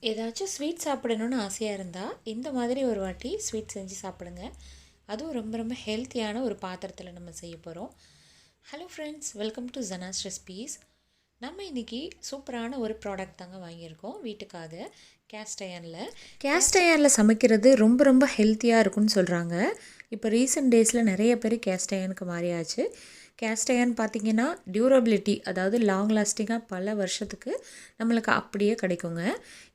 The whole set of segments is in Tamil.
ஏதாச்சும் ஸ்வீட் சாப்பிடணும்னு ஆசையாக இருந்தால் இந்த மாதிரி ஒரு வாட்டி ஸ்வீட் செஞ்சு சாப்பிடுங்க. அதுவும் ரொம்ப ரொம்ப ஹெல்த்தியான ஒரு பாத்திரத்தில் நம்ம செய்ய போகிறோம். Hello friends, welcome to Janas recipes. நம்ம இன்றைக்கி சூப்பரான ஒரு ப்ராடக்ட் தாங்க வாங்கியிருக்கோம் வீட்டுக்காக. கேஸ்ட் அயனில் சமைக்கிறது ரொம்ப ரொம்ப ஹெல்த்தியாக இருக்குன்னு சொல்கிறாங்க. இப்போ ரீசெண்ட் டேஸில் நிறைய பேர் கேஸ்ட் அயனுக்கு மாறியாச்சு. கேஸ்ட் அயன் பார்த்திங்கன்னா டியூரபிலிட்டி, அதாவது லாங் லாஸ்டிங்காக பல வருஷத்துக்கு நம்மளுக்கு அப்படியே கிடைக்குங்க.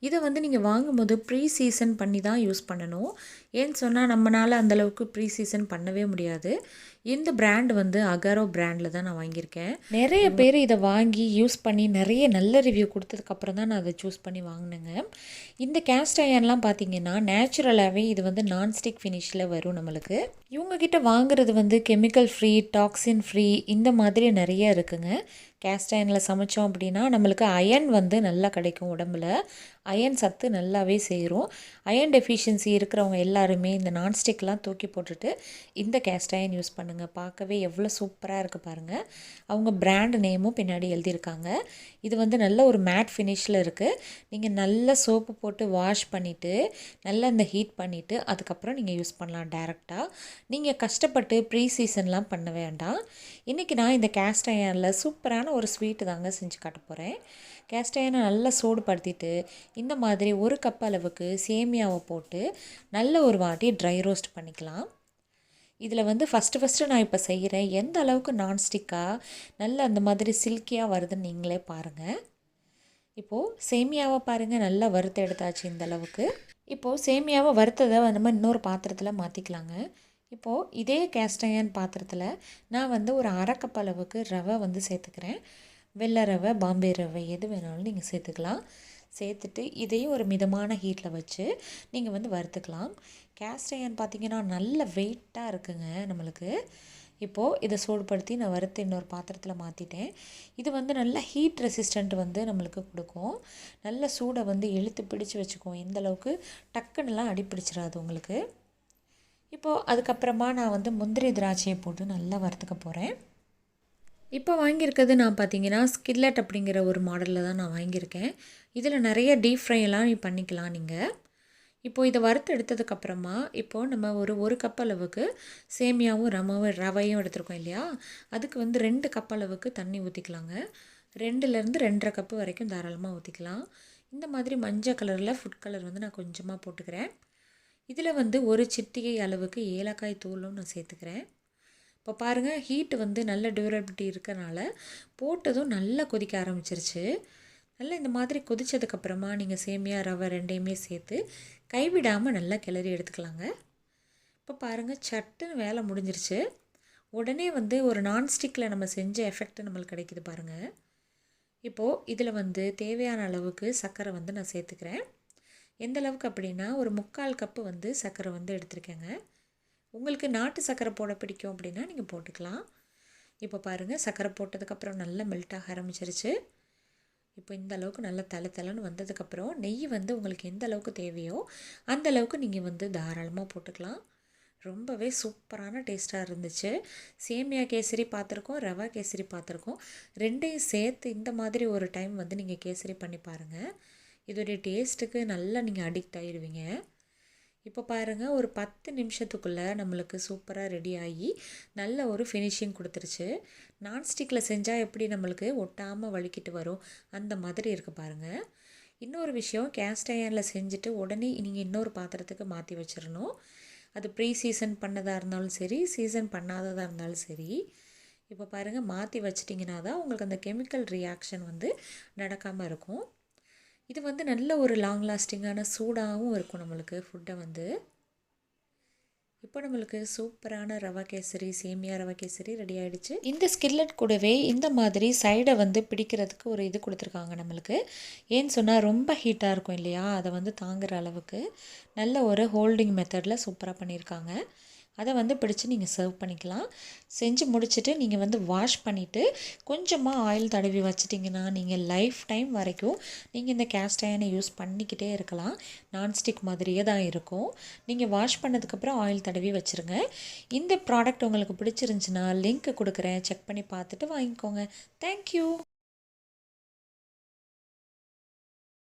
இதை வந்து நீங்கள் வாங்கும்போது ப்ரீ சீசன் பண்ணி தான் யூஸ் பண்ணணும். ஏன்னு சொன்னால் நம்மளால் அந்தளவுக்கு ப்ரீ சீசன் பண்ணவே முடியாது. இந்த பிராண்ட் வந்து அகாரோ பிராண்டில் தான் நான் வாங்கியிருக்கேன். நிறைய பேர் இதை வாங்கி யூஸ் பண்ணி நிறைய நல்ல ரிவ்யூ கொடுத்ததுக்கப்புறம் தான் நான் அதை சூஸ் பண்ணி வாங்கினேங்க. இந்த கேஸ்ட் அயன்லாம் பார்த்திங்கன்னா நேச்சுரலாகவே இது வந்து நான்ஸ்டிக் ஃபினிஷில் வரும். நம்மளுக்கு இவங்கக்கிட்ட வாங்குறது வந்து கெமிக்கல் ஃப்ரீ, டாக்ஸின் ஃப்ரீ இந்த மாதிரி நிறைய இருக்குங்க. கேஸ்ட் அயனில் சமைச்சோம் அப்படின்னா நம்மளுக்கு அயன் வந்து நல்லா கிடைக்கும். உடம்புல அயன் சத்து நல்லாவே சேரும். அயன் டெஃபிஷியன்சி இருக்கிறவங்க எல்லாருமே இந்த நான்ஸ்டிக்லாம் தூக்கி போட்டுட்டு இந்த கேஸ்ட் அயன் யூஸ் பண்ணுங்கள். பார்க்கவே எவ்வளோ சூப்பராக இருக்குது பாருங்கள். அவங்க பிராண்ட் நேமும் பின்னாடி எழுதியிருக்காங்க. இது வந்து நல்ல ஒரு மேட் ஃபினிஷில் இருக்குது. நீங்கள் நல்ல சோப்பு போட்டு வாஷ் பண்ணிவிட்டு நல்லா இந்த ஹீட் பண்ணிவிட்டு அதுக்கப்புறம் நீங்கள் யூஸ் பண்ணலாம் டேரெக்டாக. நீங்கள் கஷ்டப்பட்டு ப்ரீ சீசன்லாம் பண்ண வேண்டாம். இன்றைக்கி நான் இந்த கேஸ்ட் அயனில் சூப்பரான ஒரு ஸ்வீட்டு தாங்க செஞ்சு காட்ட போகிறேன். கேஸ்ட் அயனை நல்லா சூடுபடுத்திட்டு இந்த மாதிரி ஒரு கப் அளவுக்கு சேமியாவை போட்டு நல்ல ஒரு வாட்டி ட்ரை ரோஸ்ட் பண்ணிக்கலாம். இதில் வந்து ஃபஸ்ட்டு நான் இப்போ செய்கிறேன். எந்த அளவுக்கு நான்ஸ்டிக்காக நல்லா அந்த மாதிரி சில்கியாக வருதுன்னு நீங்களே பாருங்கள். இப்போது சேமியாவை பாருங்கள், நல்லா வறுத்து எடுத்தாச்சு இந்த அளவுக்கு. இப்போது சேமியாவை வறுத்ததை நம்ம இன்னொரு பாத்திரத்தில் மாற்றிக்கலாங்க. இப்போது இதே கேஸ்ட் அயன் பாத்திரத்தில் நான் வந்து ஒரு அரை கப் அளவுக்கு ரவை வந்து சேர்த்துக்கிறேன். வெள்ளை ரவை, பாம்பே ரவை எது வேணாலும் நீங்கள் சேர்த்துக்கலாம். சேர்த்துட்டு இதையும் ஒரு மிதமான ஹீட்டில் வச்சு நீங்கள் வந்து வறுத்துக்கலாம். கேஸ்ட் அயன் பார்த்திங்கன்னா நல்ல வெயிட்டாக இருக்குங்க நம்மளுக்கு. இப்போது இதை சூடுபடுத்தி நான் வறுத்து இன்னொரு பாத்திரத்தில் மாற்றிட்டேன். இது வந்து நல்ல ஹீட் ரெசிஸ்டண்ட் வந்து நம்மளுக்கு கொடுக்கும். நல்ல சூடை வந்து இழுத்து பிடிச்சி வச்சுக்கும். இந்தளவுக்கு டக்குன்னெலாம் அடிப்பிடிச்சிடாது உங்களுக்கு. இப்போது அதுக்கப்புறமா நான் வந்து முந்திரி திராட்சையை போட்டு நல்லா வறுத்துக்க போகிறேன். இப்போ வாங்கியிருக்கிறது நான் பார்த்தீங்கன்னா ஸ்கில்லட் அப்படிங்கிற ஒரு மாடலில் தான் நான் வாங்கியிருக்கேன். இதில் நிறைய டீப் ஃப்ரையெல்லாம் பண்ணிக்கலாம் நீங்கள். இப்போது இதை வறுத்து எடுத்ததுக்கப்புறமா இப்போது நம்ம ஒரு கப் அளவுக்கு சேமியாவும் ரவையும் எடுத்துருக்கோம் இல்லையா, அதுக்கு வந்து 2 கப் அளவுக்கு தண்ணி ஊற்றிக்கலாங்க. 2லேருந்து 2.5 கப்பு வரைக்கும் தாராளமாக ஊற்றிக்கலாம். இந்த மாதிரி மஞ்சள் கலரில் ஃபுட் கலர் வந்து நான் கொஞ்சமாக போட்டுக்கிறேன். இதில் வந்து ஒரு சிட்டிகை அளவுக்கு ஏலக்காய் தூளும் நான் சேர்த்துக்கிறேன். இப்போ பாருங்கள், ஹீட்டு வந்து நல்ல டியூரபிலிட்டி இருக்கனால போட்டதும் நல்லா கொதிக்க ஆரம்பிச்சிருச்சு. நல்லா இந்த மாதிரி கொதித்ததுக்கப்புறமா நீங்கள் சேமியா, ரவை ரெண்டையுமே சேர்த்து கைவிடாமல் நல்லா கிளறி எடுத்துக்கலாங்க. இப்போ பாருங்கள், சட்டுன்னு வேலை முடிஞ்சிருச்சு. உடனே வந்து ஒரு நான்ஸ்டிக்கில் நம்ம செஞ்ச எஃபெக்ட் நம்மளுக்கு கிடைக்கிது பாருங்கள். இப்போது இதில் வந்து தேவையான அளவுக்கு சர்க்கரை வந்து நான் சேர்த்துக்கிறேன். எந்த அளவுக்கு அப்படின்னா ஒரு 3/4 கப்பு வந்து சர்க்கரை வந்து எடுத்துருக்கேங்க. உங்களுக்கு நாட்டு சர்க்கரை போட பிடிக்கும் அப்படின்னா நீங்கள் போட்டுக்கலாம். இப்போ பாருங்கள், சர்க்கரை போட்டதுக்கப்புறம் நல்லா மெல்ட் ஆக ஆரம்பிச்சிருச்சு. இப்போ இந்த அளவுக்கு நல்லா தலை வந்ததுக்கப்புறம் நெய் வந்து உங்களுக்கு எந்த அளவுக்கு தேவையோ அந்த அளவுக்கு நீங்கள் வந்து தாராளமாக போட்டுக்கலாம். ரொம்பவே சூப்பரான டேஸ்ட்டாக இருந்துச்சு. சேமியா கேசரி பார்த்துருக்கோம், ரவா கேசரி பார்த்துருக்கோம். ரெண்டையும் சேர்த்து இந்த மாதிரி ஒரு டைம் வந்து நீங்கள் கேசரி பண்ணி பாருங்கள். இதோடைய டேஸ்ட்டுக்கு நல்லா நீங்கள் அடிக்ட் ஆகிடுவீங்க. இப்போ பாருங்கள், ஒரு 10 நிமிஷத்துக்குள்ளே நம்மளுக்கு சூப்பராக ரெடி ஆகி நல்ல ஒரு ஃபினிஷிங் கொடுத்துருச்சு. நான்ஸ்டிக்கில் செஞ்சால் எப்படி நம்மளுக்கு ஒட்டாமல் வலிக்கிட்டு வரும் அந்த மாதிரி இருக்குது பாருங்கள். இன்னொரு விஷயம், கேஸ்ட் அயனில் செஞ்சுட்டு உடனே நீங்கள் இன்னொரு பாத்திரத்துக்கு மாற்றி வச்சிடணும். அது ப்ரீ சீசன் பண்ணதாக இருந்தாலும் சரி, சீசன் பண்ணாததாக இருந்தாலும் சரி. இப்போ பாருங்கள், மாற்றி வச்சிட்டிங்கன்னா தான் உங்களுக்கு அந்த கெமிக்கல் ரியாக்ஷன் வந்து நடக்காமல் இருக்கும். இது வந்து நல்ல ஒரு லாங் லாஸ்டிங்கான சூடாகவும் இருக்கும் நம்மளுக்கு ஃபுட்டை வந்து. இப்போ நம்மளுக்கு சூப்பரான ரவா கேசரி, சேமியா ரவா கேசரி ரெடி ஆகிடுச்சு. இந்த ஸ்கில்லட் கூடவே இந்த மாதிரி சைடை வந்து பிடிக்கிறதுக்கு ஒரு இது கொடுத்துருக்காங்க நம்மளுக்கு. ஏன்னு சொன்னால் ரொம்ப ஹீட்டாக இருக்கும் இல்லையா, அதை வந்து தாங்குகிற அளவுக்கு நல்ல ஒரு ஹோல்டிங் மெத்தடில் சூப்பராக பண்ணியிருக்காங்க. அதை வந்து பிடிச்சி நீங்கள் சர்வ் பண்ணிக்கலாம். செஞ்சு முடிச்சுட்டு நீங்கள் வந்து வாஷ் பண்ணிவிட்டு கொஞ்சமாக ஆயில் தடவி வச்சிட்டிங்கன்னா நீங்கள் லைஃப் டைம் வரைக்கும் நீங்கள் இந்த கேஸ்ட் அயனை யூஸ் பண்ணிக்கிட்டே இருக்கலாம். நான்ஸ்டிக் மாதிரியே தான் இருக்கும். நீங்கள் வாஷ் பண்ணதுக்கப்புறம் ஆயில் தடவி வச்சுருங்க. இந்த ப்ராடக்ட் உங்களுக்கு பிடிச்சிருந்துச்சின்னா லிங்க் கொடுக்குறேன், செக் பண்ணி பார்த்துட்டு வாங்கிக்கோங்க. தேங்க்யூ.